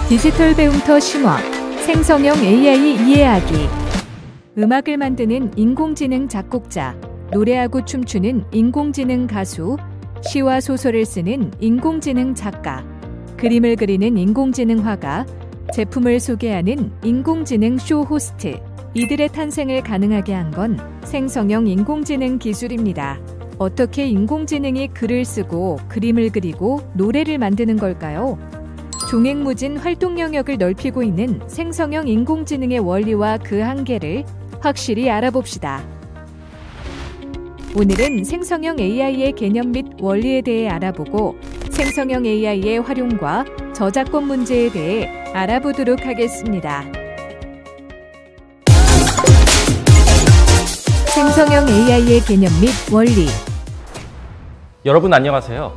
디지털 배움터 심화, 생성형 AI 이해하기. 음악을 만드는 인공지능 작곡자, 노래하고 춤추는 인공지능 가수, 시와 소설을 쓰는 인공지능 작가, 그림을 그리는 인공지능 화가, 제품을 소개하는 인공지능 쇼 호스트. 이들의 탄생을 가능하게 한 건 생성형 인공지능 기술입니다. 어떻게 인공지능이 글을 쓰고 그림을 그리고 노래를 만드는 걸까요? 종횡무진 활동 영역을 넓히고 있는 생성형 인공지능의 원리와 그 한계를 확실히 알아봅시다. 오늘은 생성형 AI의 개념 및 원리에 대해 알아보고 생성형 AI의 활용과 저작권 문제에 대해 알아보도록 하겠습니다. 생성형 AI의 개념 및 원리. 여러분 안녕하세요.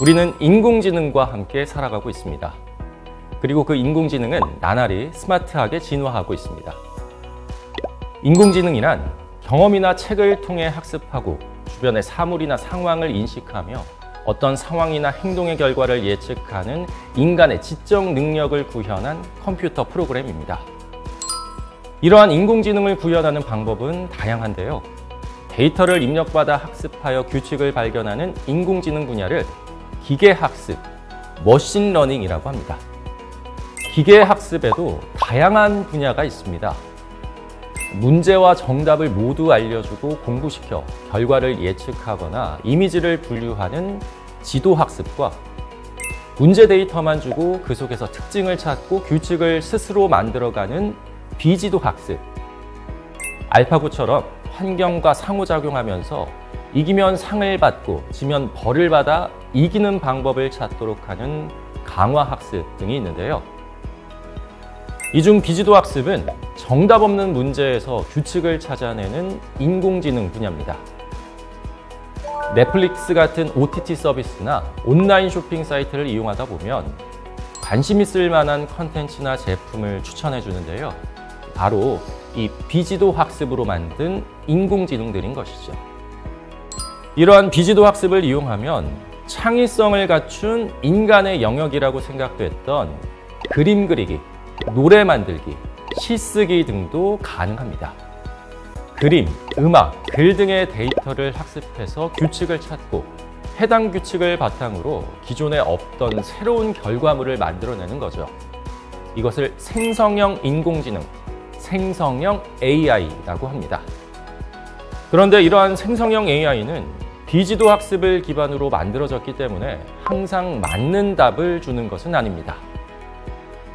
우리는 인공지능과 함께 살아가고 있습니다. 그리고 그 인공지능은 나날이 스마트하게 진화하고 있습니다. 인공지능이란 경험이나 책을 통해 학습하고 주변의 사물이나 상황을 인식하며 어떤 상황이나 행동의 결과를 예측하는 인간의 지적 능력을 구현한 컴퓨터 프로그램입니다. 이러한 인공지능을 구현하는 방법은 다양한데요. 데이터를 입력받아 학습하여 규칙을 발견하는 인공지능 분야를 기계학습, 머신러닝이라고 합니다. 기계학습에도 다양한 분야가 있습니다. 문제와 정답을 모두 알려주고 공부시켜 결과를 예측하거나 이미지를 분류하는 지도학습과 문제 데이터만 주고 그 속에서 특징을 찾고 규칙을 스스로 만들어가는 비지도학습, 알파고처럼 환경과 상호작용하면서 이기면 상을 받고 지면 벌을 받아 이기는 방법을 찾도록 하는 강화학습 등이 있는데요. 이 중 비지도학습은 정답 없는 문제에서 규칙을 찾아내는 인공지능 분야입니다. 넷플릭스 같은 OTT 서비스나 온라인 쇼핑 사이트를 이용하다 보면 관심 있을 만한 컨텐츠나 제품을 추천해 주는데요. 바로 이 비지도학습으로 만든 인공지능들인 것이죠. 이러한 비지도학습을 이용하면 창의성을 갖춘 인간의 영역이라고 생각됐던 그림 그리기, 노래 만들기, 시 쓰기 등도 가능합니다. 그림, 음악, 글 등의 데이터를 학습해서 규칙을 찾고 해당 규칙을 바탕으로 기존에 없던 새로운 결과물을 만들어내는 거죠. 이것을 생성형 인공지능, 생성형 AI라고 합니다. 그런데 이러한 생성형 AI는 비지도 학습을 기반으로 만들어졌기 때문에 항상 맞는 답을 주는 것은 아닙니다.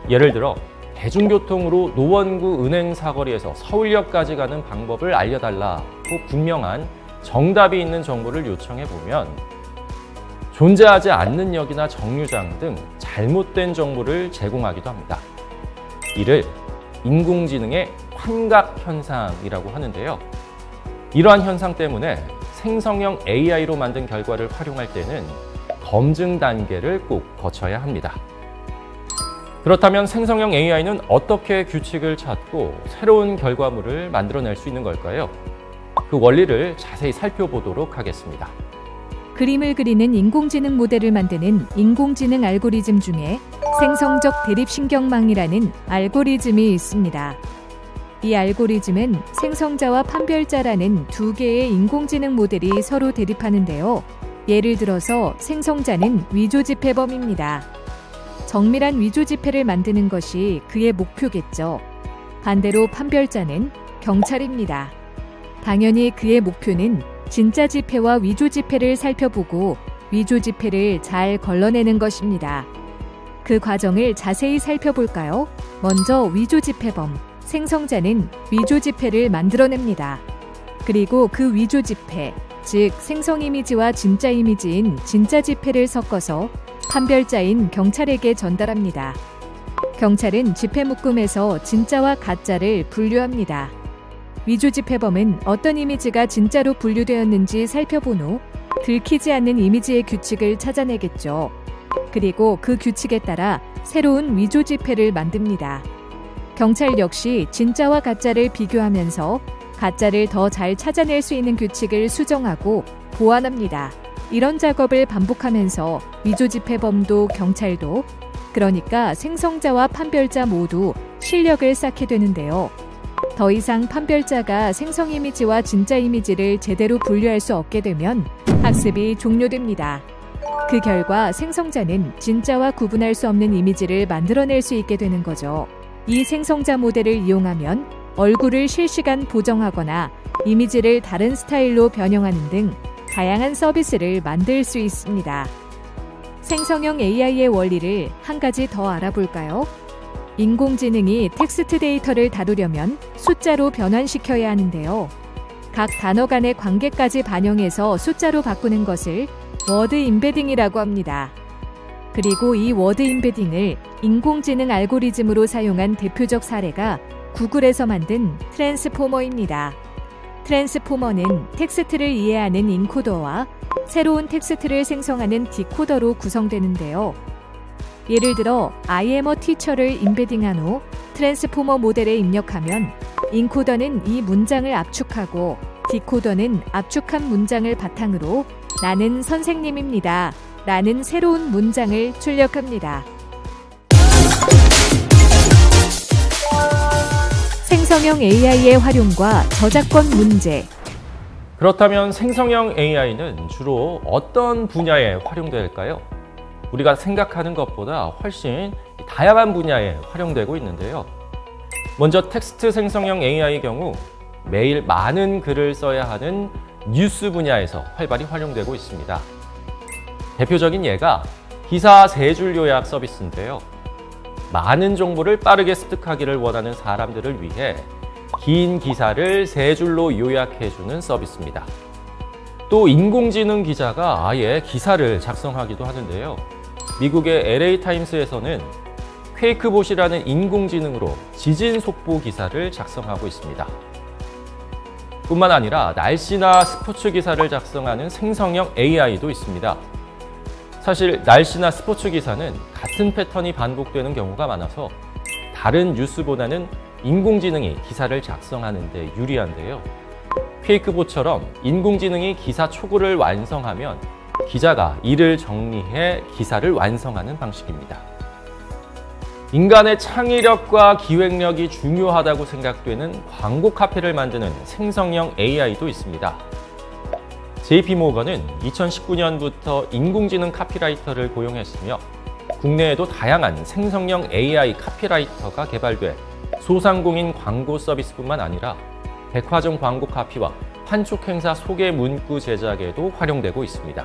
예를 들어 대중교통으로 노원구 은행 사거리에서 서울역까지 가는 방법을 알려달라고 분명한 정답이 있는 정보를 요청해 보면 존재하지 않는 역이나 정류장 등 잘못된 정보를 제공하기도 합니다. 이를 인공지능의 환각현상이라고 하는데요. 이러한 현상 때문에 생성형 AI로 만든 결과를 활용할 때는 검증 단계를 꼭 거쳐야 합니다. 그렇다면 생성형 AI는 어떻게 규칙을 찾고 새로운 결과물을 만들어낼 수 있는 걸까요? 그 원리를 자세히 살펴보도록 하겠습니다. 그림을 그리는 인공지능 모델을 만드는 인공지능 알고리즘 중에 생성적 대립신경망이라는 알고리즘이 있습니다. 이 알고리즘은 생성자와 판별자라는 두 개의 인공지능 모델이 서로 대립하는데요. 예를 들어서 생성자는 위조지폐범입니다. 정밀한 위조지폐를 만드는 것이 그의 목표겠죠. 반대로 판별자는 경찰입니다. 당연히 그의 목표는 진짜 지폐와 위조지폐를 살펴보고 위조지폐를 잘 걸러내는 것입니다. 그 과정을 자세히 살펴볼까요? 먼저 위조지폐범. 생성자는 위조지폐를 만들어냅니다. 그리고 그 위조지폐, 즉 생성 이미지와 진짜 이미지인 진짜 지폐를 섞어서 판별자인 경찰에게 전달합니다. 경찰은 지폐 묶음에서 진짜와 가짜를 분류합니다. 위조지폐범은 어떤 이미지가 진짜로 분류되었는지 살펴본 후 들키지 않는 이미지의 규칙을 찾아내겠죠. 그리고 그 규칙에 따라 새로운 위조지폐를 만듭니다. 경찰 역시 진짜와 가짜를 비교하면서 가짜를 더 잘 찾아낼 수 있는 규칙을 수정하고 보완합니다. 이런 작업을 반복하면서 위조지폐범도 경찰도, 그러니까 생성자와 판별자 모두 실력을 쌓게 되는데요. 더 이상 판별자가 생성 이미지와 진짜 이미지를 제대로 분류할 수 없게 되면 학습이 종료됩니다. 그 결과 생성자는 진짜와 구분할 수 없는 이미지를 만들어낼 수 있게 되는 거죠. 이 생성자 모델을 이용하면 얼굴을 실시간 보정하거나 이미지를 다른 스타일로 변형하는 등 다양한 서비스를 만들 수 있습니다. 생성형 AI의 원리를 한 가지 더 알아볼까요? 인공지능이 텍스트 데이터를 다루려면 숫자로 변환시켜야 하는데요. 각 단어 간의 관계까지 반영해서 숫자로 바꾸는 것을 워드 임베딩이라고 합니다. 그리고 이 워드 임베딩을 인공지능 알고리즘으로 사용한 대표적 사례가 구글에서 만든 트랜스포머입니다. 트랜스포머는 텍스트를 이해하는 인코더와 새로운 텍스트를 생성하는 디코더로 구성되는데요. 예를 들어 I am a teacher를 임베딩한 후 트랜스포머 모델에 입력하면 인코더는 이 문장을 압축하고 디코더는 압축한 문장을 바탕으로 나는 선생님입니다 라는 새로운 문장을 출력합니다. 생성형 AI의 활용과 저작권 문제. 그렇다면 생성형 AI는 주로 어떤 분야에 활용될까요? 우리가 생각하는 것보다 훨씬 다양한 분야에 활용되고 있는데요. 먼저 텍스트 생성형 AI의 경우 매일 많은 글을 써야 하는 뉴스 분야에서 활발히 활용되고 있습니다. 대표적인 예가 기사 3줄 요약 서비스인데요. 많은 정보를 빠르게 습득하기를 원하는 사람들을 위해 긴 기사를 3줄로 요약해주는 서비스입니다. 또 인공지능 기자가 아예 기사를 작성하기도 하는데요. 미국의 LA타임스에서는 퀘이크봇이라는 인공지능으로 지진 속보 기사를 작성하고 있습니다. 뿐만 아니라 날씨나 스포츠 기사를 작성하는 생성형 AI도 있습니다. 사실 날씨나 스포츠 기사는 같은 패턴이 반복되는 경우가 많아서 다른 뉴스보다는 인공지능이 기사를 작성하는 데 유리한데요. 퀘이크봇처럼 인공지능이 기사 초고를 완성하면 기자가 이를 정리해 기사를 완성하는 방식입니다. 인간의 창의력과 기획력이 중요하다고 생각되는 광고 카피를 만드는 생성형 AI도 있습니다. JP모건은 2019년부터 인공지능 카피라이터를 고용했으며 국내에도 다양한 생성형 AI 카피라이터가 개발돼 소상공인 광고 서비스뿐만 아니라 백화점 광고 카피와 판촉 행사 소개 문구 제작에도 활용되고 있습니다.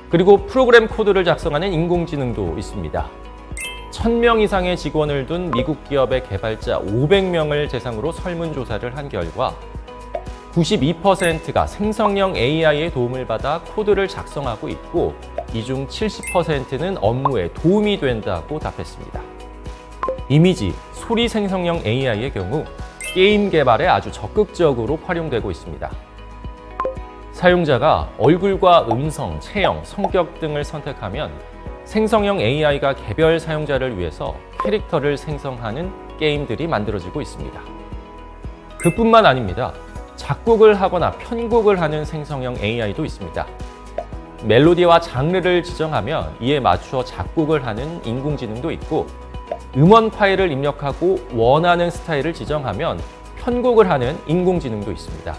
그리고 프로그램 코드를 작성하는 인공지능도 있습니다. 1000명 이상의 직원을 둔 미국 기업의 개발자 500명을 대상으로 설문조사를 한 결과 92%가 생성형 AI의 도움을 받아 코드를 작성하고 있고 이 중 70%는 업무에 도움이 된다고 답했습니다. 이미지, 소리 생성형 AI의 경우 게임 개발에 아주 적극적으로 활용되고 있습니다. 사용자가 얼굴과 음성, 체형, 성격 등을 선택하면 생성형 AI가 개별 사용자를 위해서 캐릭터를 생성하는 게임들이 만들어지고 있습니다. 그뿐만 아닙니다. 작곡을 하거나 편곡을 하는 생성형 AI도 있습니다. 멜로디와 장르를 지정하면 이에 맞추어 작곡을 하는 인공지능도 있고 음원 파일을 입력하고 원하는 스타일을 지정하면 편곡을 하는 인공지능도 있습니다.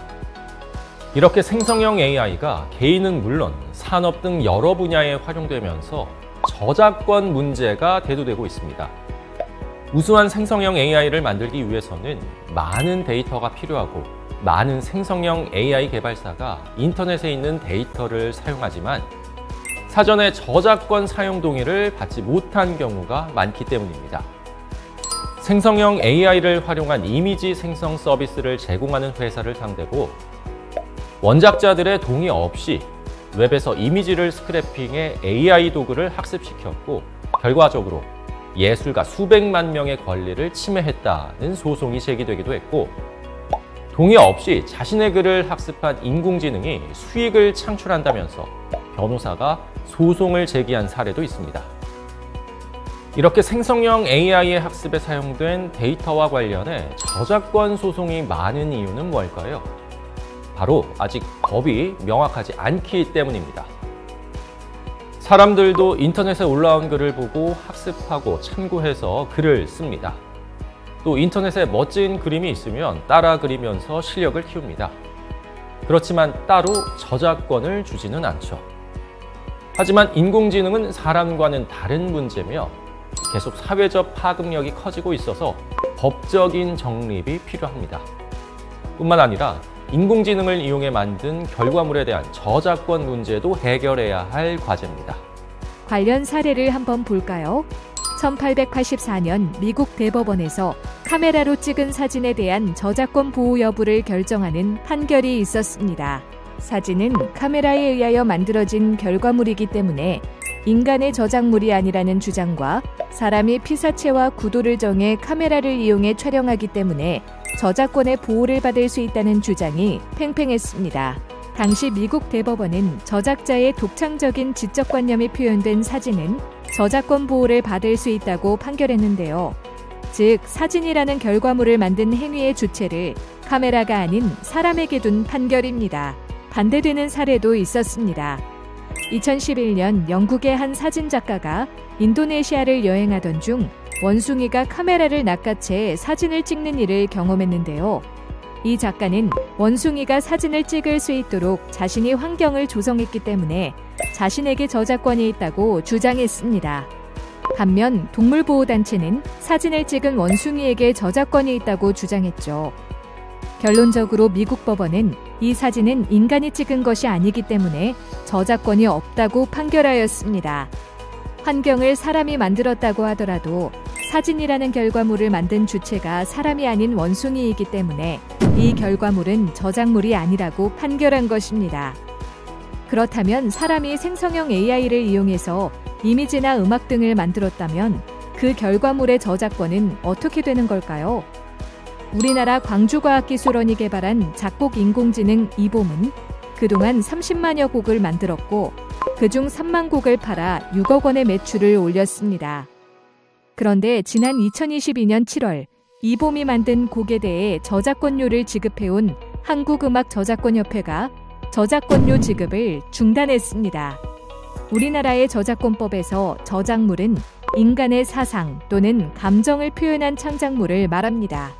이렇게 생성형 AI가 개인은 물론 산업 등 여러 분야에 활용되면서 저작권 문제가 대두되고 있습니다. 우수한 생성형 AI를 만들기 위해서는 많은 데이터가 필요하고 많은 생성형 AI 개발사가 인터넷에 있는 데이터를 사용하지만 사전에 저작권 사용 동의를 받지 못한 경우가 많기 때문입니다. 생성형 AI를 활용한 이미지 생성 서비스를 제공하는 회사를 상대로 원작자들의 동의 없이 웹에서 이미지를 스크래핑해 AI 도구를 학습시켰고 결과적으로 예술가 수백만 명의 권리를 침해했다는 소송이 제기되기도 했고 동의 없이 자신의 글을 학습한 인공지능이 수익을 창출한다면서 변호사가 소송을 제기한 사례도 있습니다. 이렇게 생성형 AI의 학습에 사용된 데이터와 관련해 저작권 소송이 많은 이유는 뭘까요? 바로 아직 법이 명확하지 않기 때문입니다. 사람들도 인터넷에 올라온 글을 보고 학습하고 참고해서 글을 씁니다. 또 인터넷에 멋진 그림이 있으면 따라 그리면서 실력을 키웁니다. 그렇지만 따로 저작권을 주지는 않죠. 하지만 인공지능은 사람과는 다른 문제며 계속 사회적 파급력이 커지고 있어서 법적인 정립이 필요합니다. 뿐만 아니라 인공지능을 이용해 만든 결과물에 대한 저작권 문제도 해결해야 할 과제입니다. 관련 사례를 한번 볼까요? 1884년 미국 대법원에서 카메라로 찍은 사진에 대한 저작권 보호 여부를 결정하는 판결이 있었습니다. 사진은 카메라에 의하여 만들어진 결과물이기 때문에 인간의 저작물이 아니라는 주장과 사람이 피사체와 구도를 정해 카메라를 이용해 촬영하기 때문에 저작권의 보호를 받을 수 있다는 주장이 팽팽했습니다. 당시 미국 대법원은 저작자의 독창적인 지적관념이 표현된 사진은 저작권 보호를 받을 수 있다고 판결했는데요. 즉, 사진이라는 결과물을 만든 행위의 주체를 카메라가 아닌 사람에게 둔 판결입니다. 반대되는 사례도 있었습니다. 2011년 영국의 한 사진작가가 인도네시아를 여행하던 중 원숭이가 카메라를 낚아채 사진을 찍는 일을 경험했는데요. 이 작가는 원숭이가 사진을 찍을 수 있도록 자신이 환경을 조성했기 때문에 자신에게 저작권이 있다고 주장했습니다. 반면 동물보호단체는 사진을 찍은 원숭이에게 저작권이 있다고 주장했죠. 결론적으로 미국 법원은 이 사진은 인간이 찍은 것이 아니기 때문에 저작권이 없다고 판결하였습니다. 환경을 사람이 만들었다고 하더라도 사진이라는 결과물을 만든 주체가 사람이 아닌 원숭이이기 때문에 이 결과물은 저작물이 아니라고 판결한 것입니다. 그렇다면 사람이 생성형 AI를 이용해서 이미지나 음악 등을 만들었다면 그 결과물의 저작권은 어떻게 되는 걸까요? 우리나라 광주과학기술원이 개발한 작곡 인공지능 이봄은 그동안 30만여 곡을 만들었고 그중 3만 곡을 팔아 6억 원의 매출을 올렸습니다. 그런데 지난 2022년 7월 이봄이 만든 곡에 대해 저작권료를 지급해온 한국음악저작권협회가 저작권료 지급을 중단했습니다. 우리나라의 저작권법에서 저작물은 인간의 사상 또는 감정을 표현한 창작물을 말합니다.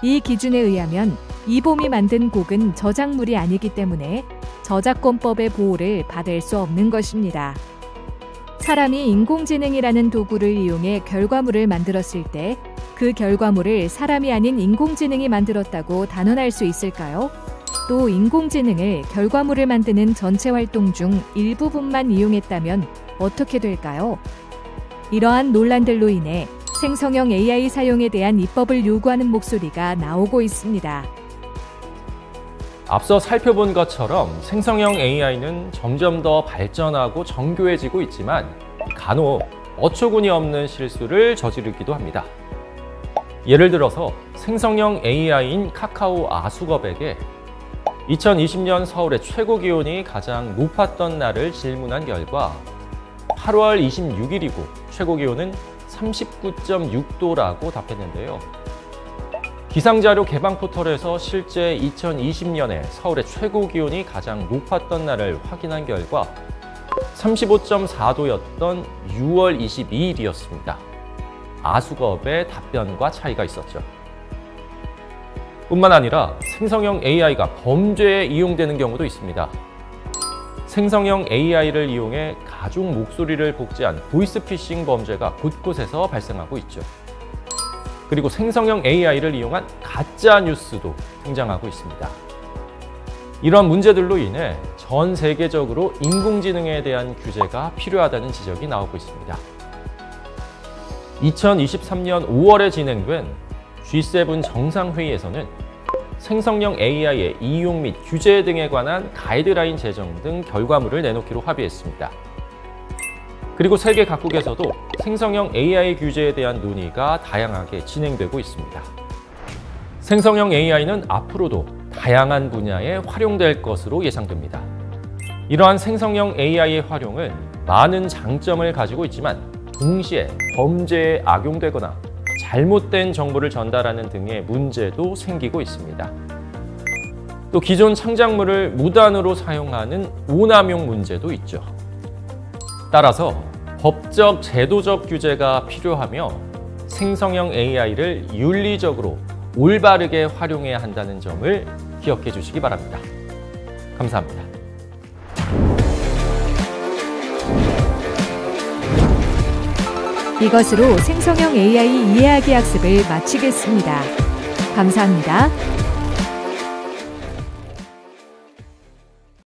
이 기준에 의하면 이봄이 만든 곡은 저작물이 아니기 때문에 저작권법의 보호를 받을 수 없는 것입니다. 사람이 인공지능이라는 도구를 이용해 결과물을 만들었을 때 그 결과물을 사람이 아닌 인공지능이 만들었다고 단언할 수 있을까요? 또 인공지능을 결과물을 만드는 전체 활동 중 일부분만 이용했다면 어떻게 될까요? 이러한 논란들로 인해 생성형 AI 사용에 대한 입법을 요구하는 목소리가 나오고 있습니다. 앞서 살펴본 것처럼 생성형 AI는 점점 더 발전하고 정교해지고 있지만 간혹 어처구니 없는 실수를 저지르기도 합니다. 예를 들어서 생성형 AI인 카카오 아수겁에게 2020년 서울의 최고 기온이 가장 높았던 날을 질문한 결과 8월 26일이고 최고 기온은 39.6도라고 답했는데요. 기상자료 개방 포털에서 실제 2020년에 서울의 최고 기온이 가장 높았던 날을 확인한 결과 35.4도였던 6월 22일이었습니다. 아수겁의 답변과 차이가 있었죠. 뿐만 아니라 생성형 AI가 범죄에 이용되는 경우도 있습니다. 생성형 AI를 이용해 가족 목소리를 복제한 보이스피싱 범죄가 곳곳에서 발생하고 있죠. 그리고 생성형 AI를 이용한 가짜 뉴스도 등장하고 있습니다. 이런 문제들로 인해 전 세계적으로 인공지능에 대한 규제가 필요하다는 지적이 나오고 있습니다. 2023년 5월에 진행된 G7 정상회의에서는 생성형 AI의 이용 및 규제 등에 관한 가이드라인 제정 등 결과물을 내놓기로 합의했습니다. 그리고 세계 각국에서도 생성형 AI 규제에 대한 논의가 다양하게 진행되고 있습니다. 생성형 AI는 앞으로도 다양한 분야에 활용될 것으로 예상됩니다. 이러한 생성형 AI의 활용은 많은 장점을 가지고 있지만 동시에 범죄에 악용되거나 잘못된 정보를 전달하는 등의 문제도 생기고 있습니다. 또 기존 창작물을 무단으로 사용하는 오남용 문제도 있죠. 따라서 법적, 제도적 규제가 필요하며 생성형 AI를 윤리적으로 올바르게 활용해야 한다는 점을 기억해 주시기 바랍니다. 감사합니다. 이것으로 생성형 AI 이해하기 학습을 마치겠습니다. 감사합니다.